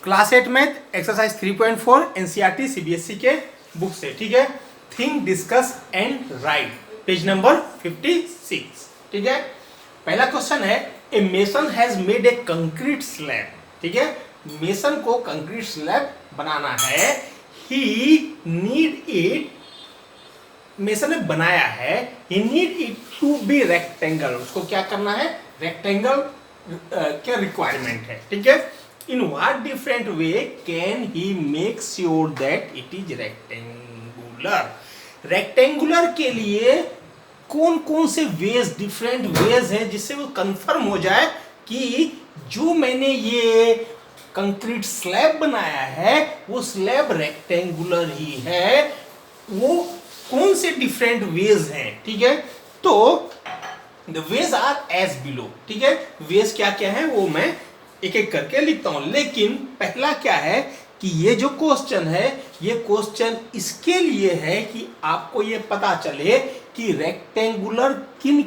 Class 8 math exercise 3.4 NCERT CBSE के book से, ठीक है। Think discuss and write, page number 56, ठीक है। पहला क्वेश्चन है, a mason has made a concrete slab, ठीक है। मेसन को कंक्रीट स्लैब बनाना है, ही नीड इट, मेसन ने बनाया है, he need it to be rectangle, उसको क्या करना है, रेक्टेंगल क्या रिक्वायरमेंट है, ठीक है। In what different way can he make sure that it is rectangular, rectangular के लिए कौन कौन से वेज, डिफरेंट वेज हैं जिससे वो कंफर्म हो जाए कि जो मैंने ये कंक्रीट स्लैब बनाया है वो स्लैब रेक्टेंगुलर ही है, वो कौन से डिफरेंट वेज हैं, ठीक है। तो the ways are as below, ठीक है। वेज क्या क्या है वो मैं एक एक करके लिखता हूं, लेकिन पहला क्या है कि ये जो क्वेश्चन है ये क्वेश्चन इसके लिए है कि आपको ये पता चले कि रेक्टेंगुलर किन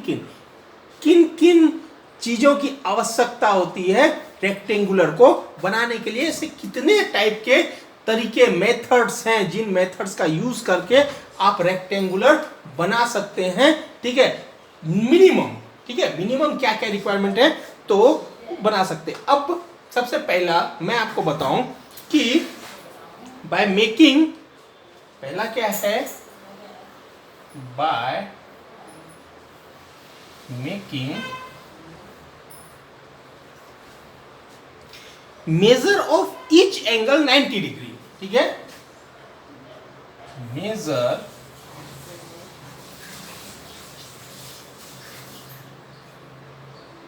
किन चीजों की आवश्यकता होती है रेक्टेंगुलर को बनाने के लिए, ऐसे कितने टाइप के तरीके, मेथड्स हैं जिन मेथड्स का यूज करके आप रेक्टेंगुलर बना सकते हैं, ठीक है। मिनिमम, ठीक है, मिनिमम क्या क्या रिक्वायरमेंट है तो बना सकते हैं। अब सबसे पहला मैं आपको बताऊं कि बाय मेकिंग, पहला क्या है, by making measure of each angle 90 degree, ठीक है। Measure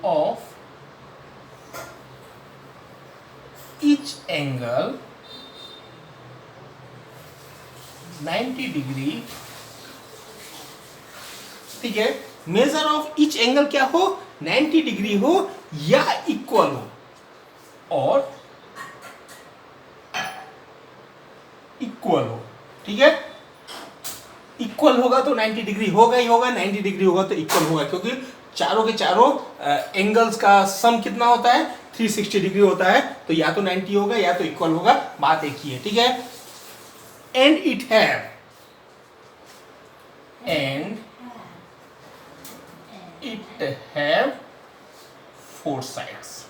of each angle 90 degree, ठीक है। मेजर ऑफ ईच एंगल क्या हो, 90 डिग्री हो या इक्वल हो, और इक्वल हो, ठीक है। इक्वल होगा तो 90 डिग्री होगा ही होगा, 90 डिग्री होगा तो इक्वल होगा, क्योंकि चारों के चारों एंगल्स का सम कितना होता है, 360 डिग्री होता है, तो या तो 90 होगा या तो इक्वल होगा, बात एक ही है, ठीक है। एंड इट हैव 4 साइड्स,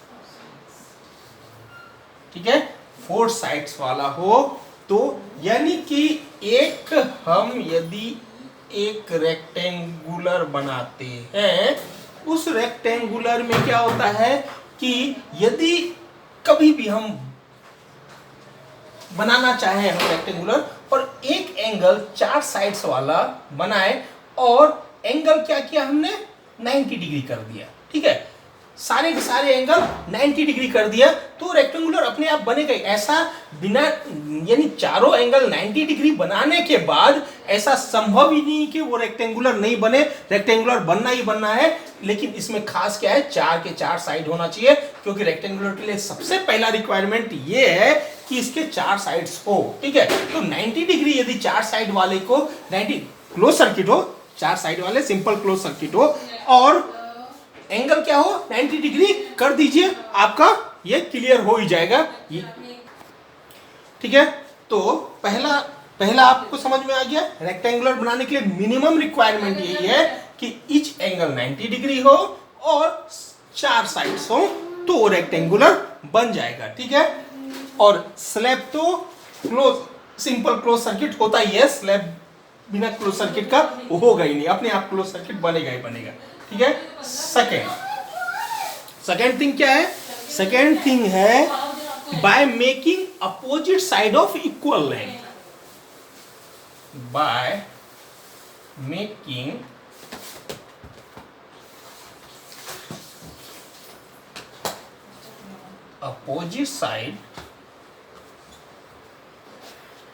ठीक है। 4 साइड्स वाला हो तो यानी कि एक हम यदि एक रेक्टेंगुलर बनाते हैं, उस रेक्टेंगुलर में क्या होता है कि यदि कभी भी हम बनाना चाहें हम रेक्टेंगुलर और एक एंगल 4 साइड्स वाला बनाए और एंगल क्या किया हमने 90 डिग्री कर दिया, ठीक है, सारे के सारे एंगल 90 डिग्री कर दिया तो रेक्टेंगुलर अपने आप बनेगा। ऐसा बिना, यानी चारों एंगल 90 डिग्री बनाने के बाद ऐसा संभव ही नहीं कि वो रेक्टेंगुलर नहीं बने, रेक्टेंगुलर बनना ही बनना है। लेकिन इसमें खास क्या है, 4 के 4 साइड होना चाहिए, क्योंकि रेक्टेंगुलर के लिए सबसे पहला रिक्वायरमेंट ये है कि इसके 4 साइड्स हो, ठीक है। तो 90 डिग्री यदि 4 साइड वाले को 90 क्लोज सर्किट हो, 4 साइड वाले सिंपल क्लोज सर्किट हो, और एंगल क्या हो 90 डिग्री कर दीजिए, आपका ये क्लियर हो ही जाएगा, ये ठीक है। तो पहला आपको समझ में आ गया, रेक्टेंगुलर बनाने के लिए मिनिमम रिक्वायरमेंट यही है कि ईच एंगल 90 डिग्री हो और 4 साइड्स हो तो रेक्टेंगुलर बन जाएगा, ठीक है। और स्लैब तो क्लोज, सिंपल क्लोज सर्किट होता ही है, स्लैब बिना क्लोज सर्किट का वो होगा ही नहीं, अपने आप क्लोज सर्किट बनेगा ही बनेगा, ठीक है। सेकेंड थिंग क्या है, सेकेंड थिंग है by making opposite side of equal length, bye making opposite side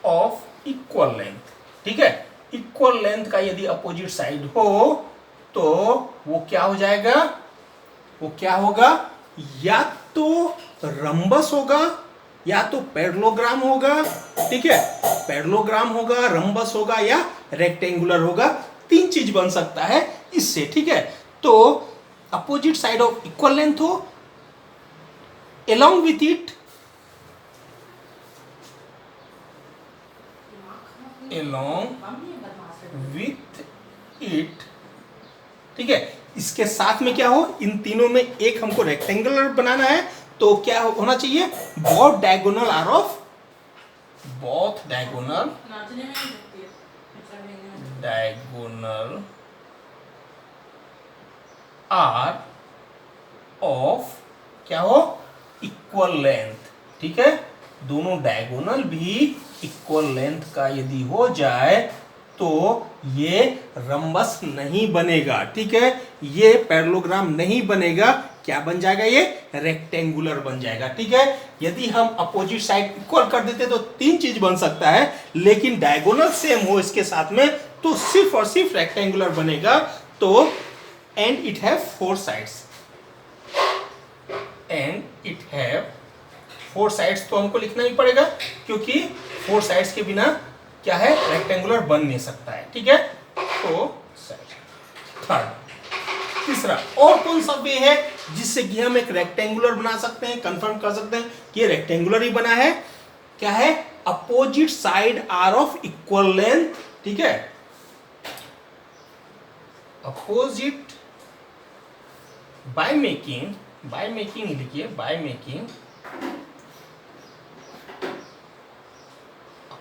of equal length, ठीक है। इक्वल लेंथ का यदि अपोजिट साइड हो तो वो क्या हो जाएगा, वो क्या होगा, या तो रंबस होगा या तो पैरेललोग्राम होगा, ठीक है। पैरेललोग्राम होगा, रंबस होगा या रेक्टेंगुलर होगा, 3 चीज बन सकता है इससे, ठीक है। तो opposite side of equal length हो, along with it along with it, ठीक है। इसके साथ में क्या हो, इन तीनों में एक हमको रेक्टेंगुलर बनाना है, तो क्या होना चाहिए, both diagonal are of क्या हो, इक्वल लेंथ, ठीक है। दोनों डायगोनल भी इक्वल लेंथ का यदि हो जाए तो ये रंबस नहीं बनेगा, ठीक है, ये पैरेललोग्राम नहीं बनेगा। क्या बन जाएगा, ये रेक्टेंगुलर बन जाएगा, ठीक है। यदि हम अपोजिट साइड इक्वल कर देते तो तीन चीज बन सकता है, लेकिन डायगोनल सेम हो इसके साथ में तो सिर्फ और सिर्फ रेक्टेंगुलर बनेगा। तो and it have four sides, and it have four sides, तो हमको लिखना ही पड़ेगा क्योंकि फोर साइड्स के बिना क्या है, रेक्टेंगुलर बन नहीं सकता है, ठीक है। तो थर्ड, तीसरा, और कौन सा वे है जिससे कि हम एक रेक्टेंगुलर बना सकते हैं, कंफर्म कर सकते हैं कि ये रेक्टेंगुलर ही बना है, क्या है, opposite side are of equal length, ठीक है। अपोजिट बाय मेकिंग लिखिए, by making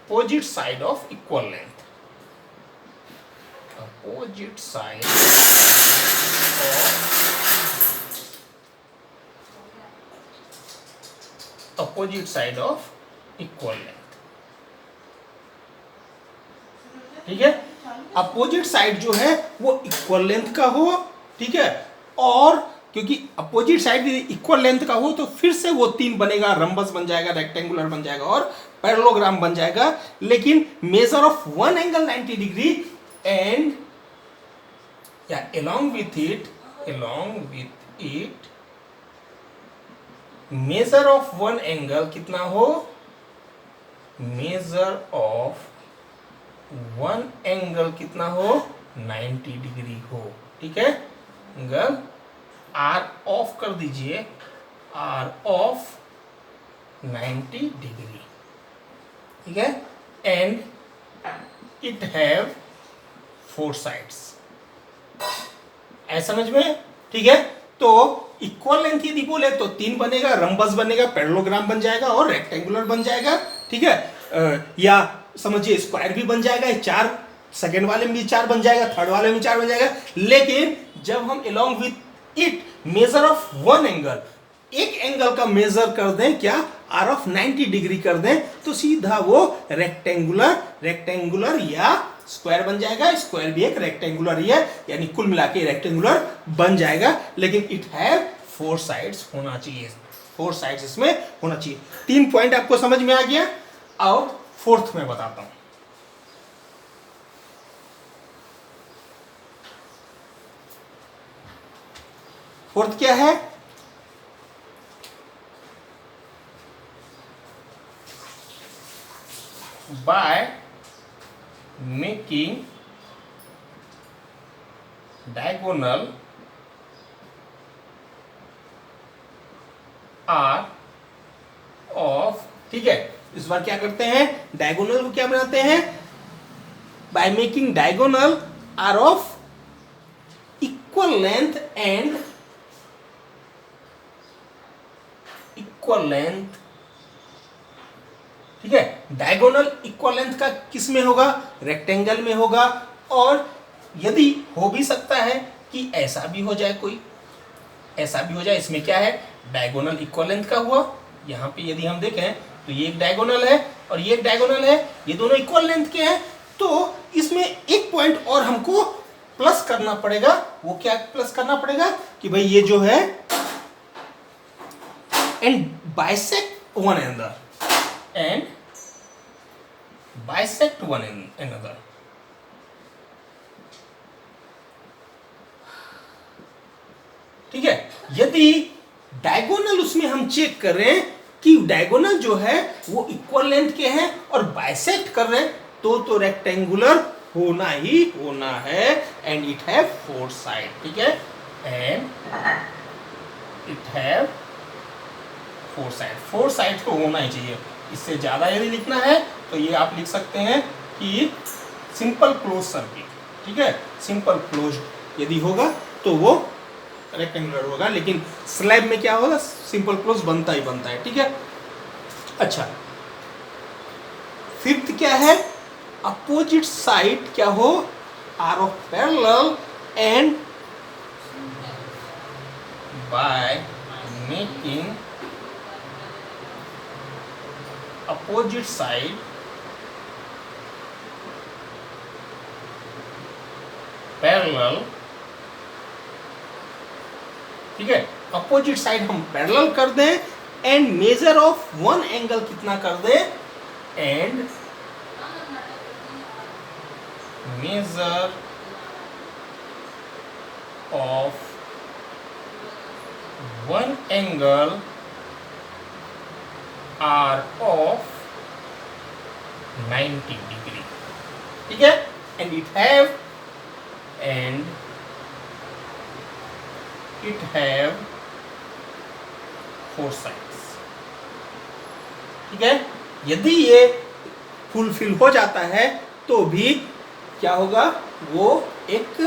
opposite side of equal length, opposite side of equal length, ठीक है। अपोजिट साइड जो है वो इक्वल लेंथ का हो, ठीक है, और क्योंकि अपोजिट साइड इक्वल लेंथ का हो तो फिर से वो तीन बनेगा, रंबस बन जाएगा, रेक्टेंगुलर बन जाएगा और पैरेललोग्राम बन जाएगा। लेकिन major of one angle 90 degree and या along with it major of one angle कितना हो, मेजर ऑफ वन एंगल कितना हो, 90 डिग्री हो, ठीक है। एंगल आर ऑफ कर दीजिए, आर ऑफ 90 डिग्री, ठीक है, and it have four sides, ऐसा समझ में, ठीक है। तो इक्वल लेंथ यदि बोले तो तीन बनेगा, रंबस बनेगा, पैरेललोग्राम बन जाएगा और रेक्टेंगुलर बन जाएगा, ठीक है। या समझिए स्क्वायर भी बन जाएगा, चार, सेकेंड वाले में भी चार बन जाएगा, थर्ड वाले में चार बन जाएगा। लेकिन जब हम along with it major of one angle, एक एंगल का मेजर कर दें, क्या, आर ऑफ 90 डिग्री कर दें, तो सीधा वो रेक्टेंगुलर या स्क्वायर बन जाएगा। स्क्वायर भी एक रेक्टेंगुलर ही है, यानी कुल मिला के रेक्टेंगुलर बन जाएगा। लेकिन इट हैव फोर साइड्स होना चाहिए, फोर साइड्स इसमें होना चाहिए। तीन पॉइंट आपको समझ में आ गया। और फोर्थ में बताता हूं, फोर्थ क्या है, by making diagonal are of, ठीक है। इस बार क्या करते हैं, डायगोनल को क्या बनाते हैं, by making diagonal are of equal length and equal length, ठीक है। डायगोनल इक्वल लेंथ का किस में होगा, रेक्टेंगल में होगा। और यदि हो भी सकता है कि ऐसा भी हो जाए, कोई ऐसा भी हो जाए, इसमें क्या है, डायगोनल इक्वल लेंथ का हुआ, यहाँ पे यदि हम देखें तो ये एक डायगोनल है और ये एक डायगोनल है, ये दोनों इक्वल लेंथ के हैं। तो इसमें एक पॉइंट और हमको प्लस करना पड़ेगा। वो क्या प्लस करना पड़ेगा कि भाई ये जो है एंड बाइसेक्ट वन अनदर, ठीक है। यदि डायगोनल उसमें हम चेक कर रहे हैं कि डायगोनल जो है वो इक्वल लेंथ के हैं और बाइसेक्ट कर रहे हैं, तो रेक्टेंगुलर होना ही होना है। And it have four side, ठीक है, and it have four side, four side तो होना ही चाहिए। इससे ज्यादा यदि लिखना है तो ये आप लिख सकते हैं कि सिंपल क्लोज सर्किट, ठीक है, सिंपल क्लोज यदि होगा तो वो रेक्टेंगुलर होगा, लेकिन स्लैब में क्या होगा, सिंपल क्लोज बनता ही बनता है, ठीक है। अच्छा, फिफ्थ क्या है, अपोजिट साइड क्या हो, are of parallel and by making opposite side parallel, ठीक है, अपोजिट साइड हम पैरेलल कर दें and measure of one angle कितना कर दें, and measure of one angle are of 90 degree, ठीक है, and it have four sides, ठीक है। यदि ये फुलफिल हो जाता है तो भी क्या होगा, वो एक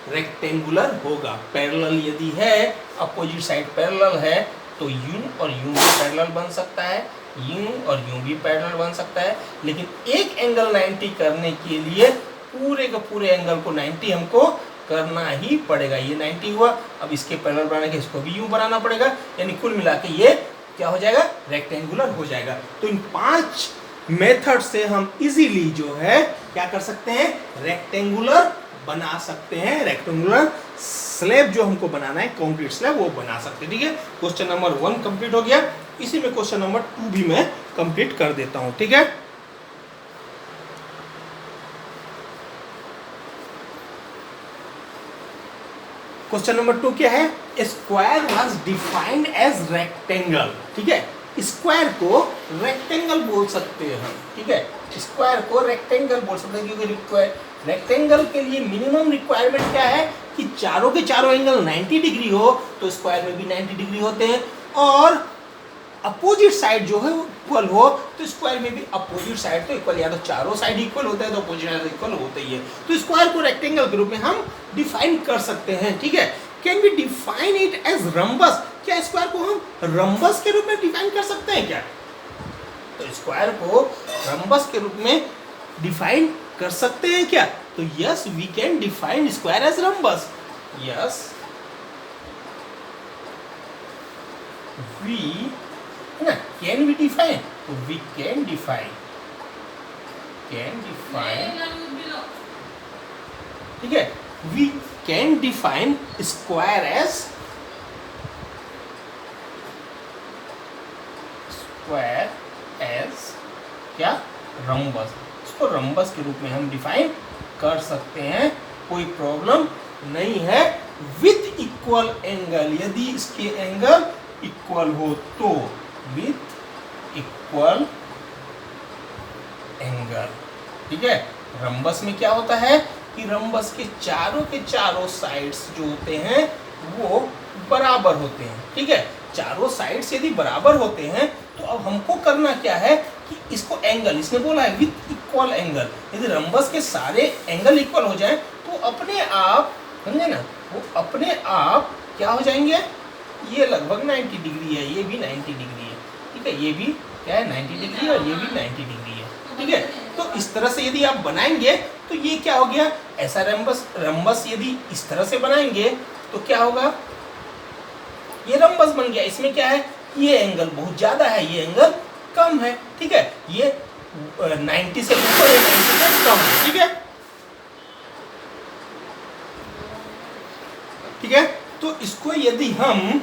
रेक्टेंगुलर होगा। पैरेलल यदि है, अपोजिट साइड पैरेलल है, तो यूं और यूं भी पैरेलल बन सकता है, यूं और यूं भी पैरेलल बन सकता है, लेकिन एक एंगल 90 करने के लिए पूरे के पूरे एंगल को 90 हमको करना ही पड़ेगा। ये 90 हुआ, अब इसके पैरेलल बनाने के इसको भी यूं बनाना पड़ेगा, यानी कुल मिला के ये क्या हो जाएगा, रेक्टेंगुलर हो जाएगा। तो इन 5 मेथड से हम इजीली जो है क्या कर सकते हैं, रेक्टेंगुलर बना सकते हैं, रेक्टेंगुलर स्लैब जो हमको बनाना है, कंक्रीट स्लैब, वो बना सकते हैं, ठीक है। क्वेश्चन नंबर 1 कंप्लीट हो गया, इसी में क्वेश्चन नंबर 2 भी मैं कंप्लीट कर देता हूं, ठीक है। क्वेश्चन नंबर 2 क्या है, square was defined as rectangle, ठीक है। स्क्वायर को रेक्टेंगल बोल सकते हैं हम, ठीक है, स्क्वायर को रेक्टेंगल बोल सकते हैं, क्योंकि रेक्टेंगल के लिए मिनिमम रिक्वायरमेंट क्या है कि चारों के चारों एंगल 90 डिग्री हो, तो स्क्वायर में भी 90 डिग्री होते हैं, और अपोजिट साइड जो है वो इक्वल हो, तो स्क्वायर में भी अपोजिट साइड तो इक्वल, या तो चारों साइड इक्वल होते हैं तो अपोजिट साइड इक्वल होते ही है। तो स्क्वायर को रेक्टेंगल के रूप में हम डिफाइन कर सकते हैं, ठीक है। Can we define it as rhombus, क्या स्क्वायर को हम रंबस के रूप में डिफाइन कर सकते हैं क्या? तो स्क्वायर को रंबस के रूप में डिफाइन कर सकते हैं क्या? तो yes, we can define square as rhombus. Yes, we ना, कैन वी डिफाइन, तो वी कैन डिफाइन, ठीक है, we can define square as क्या, रंबस। इसको रंबस के रूप में हम डिफाइन कर सकते हैं, कोई प्रॉब्लम नहीं है। विथ इक्वल एंगल, यदि इसके एंगल इक्वल हो तो, विथ इक्वल एंगल, ठीक है। रंबस में क्या होता है कि रंबस के चारों साइड्स जो होते हैं वो बराबर होते हैं, ठीक है। चारों साइड्स यदि बराबर होते हैं तो अब हमको करना क्या है कि इसको एंगल, इसने बोला है विथ इक्वल एंगल, यदि रंबस के सारे एंगल इक्वल हो जाए तो अपने आप, समझे ना, वो अपने आप क्या हो जाएंगे, ये लगभग 90 डिग्री है, ये भी 90 डिग्री है, ठीक है, ये भी क्या है 90 डिग्री और ये भी 90 डिग्री है, ठीक है। तो इस तरह से यदि आप बनाएंगे तो ये क्या हो गया, ऐसा रंबस यदि इस तरह से बनाएंगे तो क्या होगा, ये रंबस बन गया। इसमें क्या है, ये एंगल बहुत ज्यादा है, ये एंगल कम है, ठीक है, ये 90 से ऊपर है, 90 से कम है, ठीक है, ठीक है। तो इसको यदि हम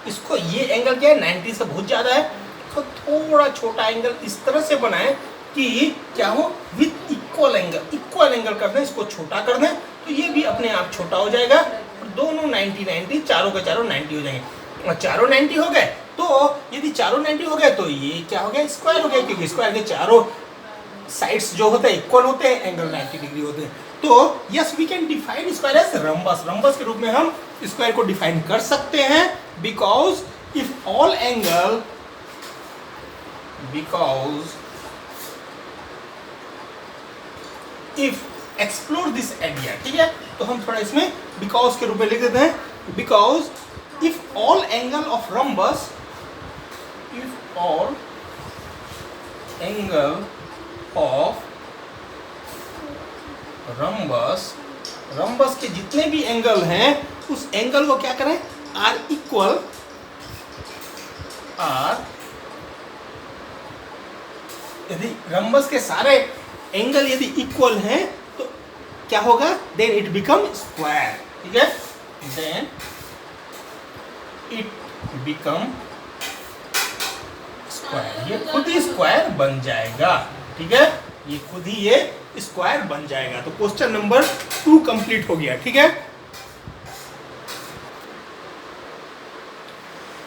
इसको, ये एंगल क्या है 90 से बहुत ज्यादा है, तो थोड़ा छोटा एंगल इस तरह से बनाएं कि क्या हो, विथ इक्वल एंगल कर दें, इसको छोटा कर दें तो ये भी अपने आप छोटा हो जाएगा, और दोनों 90 चारों के चारों 90 हो जाएंगे। और चारों 90 हो गए तो यदि चारों 90 हो गए तो ये क्या हो गया, स्क्वायर हो गया, क्योंकि स्क्वायर के चारों साइड्स जो होते हैं इक्वल होते हैं, एंगल 90 डिग्री होते हैं। तो yes, we can define square as rhombus. Rhombus के रूप में हम स्क्वायर को डिफाइन कर सकते हैं, because if all angle because if explore this area, ठीक है, तो हम थोड़ा इसमें बिकॉज के रूप में लिख देते हैं, because if all angle of rhombus, if all angle of rhombus, rhombus के जितने भी एंगल हैं उस एंगल को क्या करें, आर इक्वल, आर, यदि रम्बस के सारे एंगल यदि इक्वल हैं तो क्या होगा, देन इट बिकम स्क्वायर, ठीक है, देन इट बिकम स्क्वायर, ये खुद ही स्क्वायर बन जाएगा, ठीक है, ये खुद ही ये स्क्वायर बन जाएगा। तो क्वेश्चन नंबर 2 कंप्लीट हो गया, ठीक है।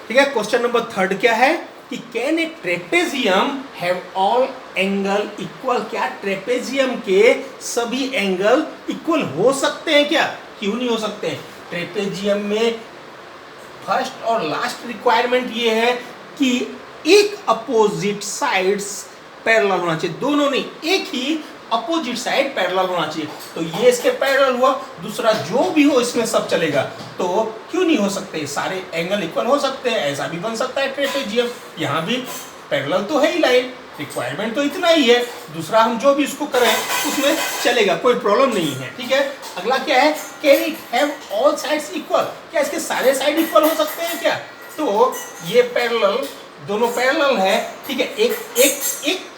ठीक है, क्वेश्चन नंबर 3 क्या है कि can a trapezium have all angle equal, क्या ट्रेपेजियम के सभी एंगल इक्वल हो सकते हैं क्या, क्यों नहीं हो सकते। ट्रेपेजियम में फर्स्ट और लास्ट रिक्वायरमेंट ये है कि एक अपोजिट साइड्स पैरेलल होना चाहिए, दोनों नहीं, एक ही अपोजिट साइड पैरेलल होना चाहिए। तो ये इसके पैरेलल हुआ, दूसरा जो भी हो इसमें सब चलेगा, तो क्यों नहीं हो सकते, सारे एंगल इक्वल हो सकते हैं, ऐसा भी बन सकता है ट्रेपेजियम, यहाँ भी पैरेलल तो है ही लाइन, रिक्वायरमेंट तो इतना ही है, दूसरा हम जो भी इसको करें उसमें चलेगा, कोई प्रॉब्लम नहीं है, ठीक है। अगला क्या है, can it have all sides equal, क्या इसके सारे साइड इक्वल हो सकते हैं क्या, तो ये पैरेलल, दोनों पैरेलल है, ठीक है, एक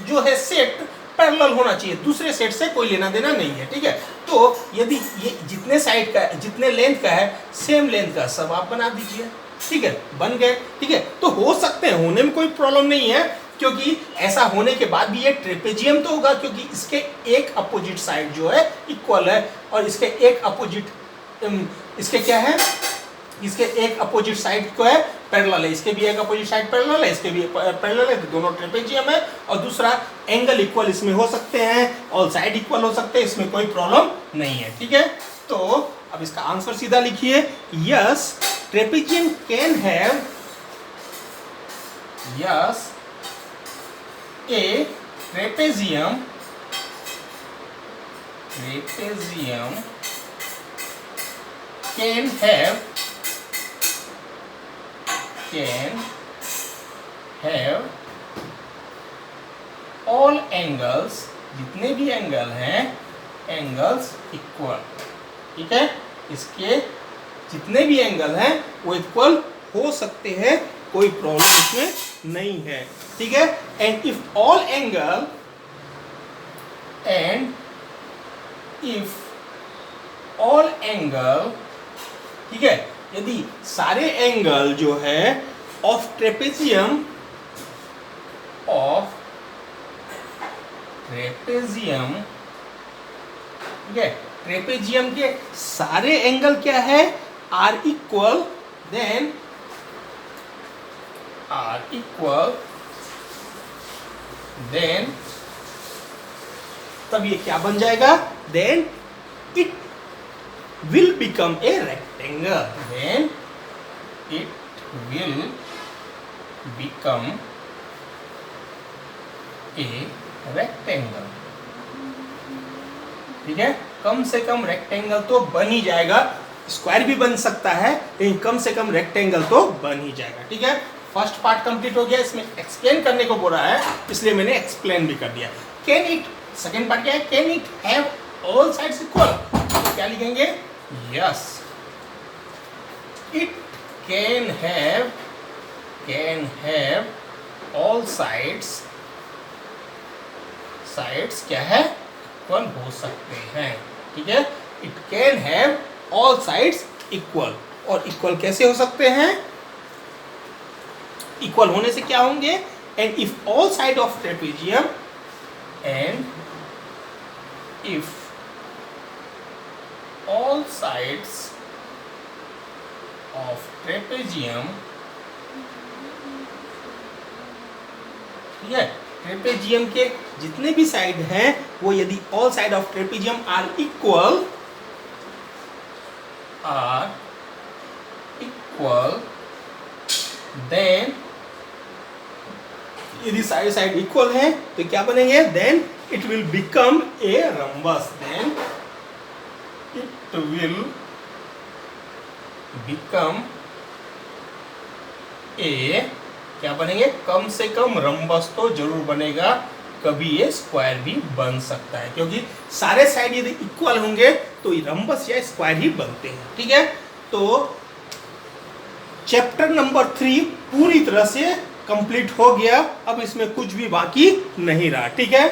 जो है सेट पैरेलल होना चाहिए, दूसरे सेट से कोई लेना देना नहीं है, ठीक है। तो यदि ये जितने साइड का, जितने लेंथ का है, सेम लेंथ का सब आप बना दीजिए, ठीक है, बन गए, ठीक है। तो हो सकते हैं, होने में कोई प्रॉब्लम नहीं है, क्योंकि ऐसा होने के बाद भी ये ट्रेपेजियम तो होगा, क्योंकि इसके एक अपोजिट साइड जो है इक्वल है, और इसके एक अपोजिट, इसके क्या है, इसके एक अपोजिट साइड को है पैरेलल है, इसके भी एक अपोजिट साइड पैरेलल है, इसके भी पैरेलल है, तो दोनों ट्रेपेजियम है। और दूसरा एंगल इक्वल इसमें हो सकते हैं, ऑल साइड इक्वल हो सकते हैं, इसमें कोई प्रॉब्लम नहीं है, ठीक है। तो अब इसका आंसर सीधा लिखिए, yes trapezium can have, yes A trapezium can have all angles, जितने भी एंगल हैं, एंगल्स इक्वल, ठीक है, इसके जितने भी एंगल हैं वो इक्वल हो सकते हैं, कोई प्रॉब्लम इसमें नहीं है, ठीक है। एंड इफ ऑल एंगल, ठीक है, यदि सारे एंगल जो है ऑफ ट्रेपेजियम, ठीक है, ट्रेपेजियम के सारे एंगल क्या है, आर इक्वल, देन तब ये क्या बन जाएगा, then it will become a rectangle, then it will become a rectangle, ठीक है, कम से कम रेक्टेंगल तो बन ही जाएगा, स्क्वायर भी बन सकता है लेकिन कम से कम रेक्टेंगल तो बन ही जाएगा, ठीक है। फर्स्ट पार्ट कंप्लीट हो गया, इसमें एक्सप्लेन करने को बोला है इसलिए मैंने एक्सप्लेन भी कर दिया। कैन इट, सेकेंड पार्ट क्या है, can it have all sides equal, तो क्या लिखेंगे, yes it can have all sides क्या है, इक्वल हो सकते हैं, ठीक है, it can have all sides equal, और इक्वल कैसे हो सकते हैं, इक्वल होने से क्या होंगे, and if all side of trapezium, and if all sides of trapezium, ठीक है, ट्रेपेजियम के जितने भी साइड हैं वो यदि all side of trapezium are equal, then यदि साइड साइड इक्वल है तो क्या बनेंगे, then it will become a rhombus, then it will become a, क्या बनेंगे, कम से कम रंबस तो जरूर बनेगा, कभी ये स्क्वायर भी बन सकता है, क्योंकि सारे साइड यदि इक्वल होंगे तो रंबस या स्क्वायर ही बनते हैं। ठीक है, तो चैप्टर नंबर 3 पूरी तरह से कंप्लीट हो गया, अब इसमें कुछ भी बाकी नहीं रहा। ठीक है।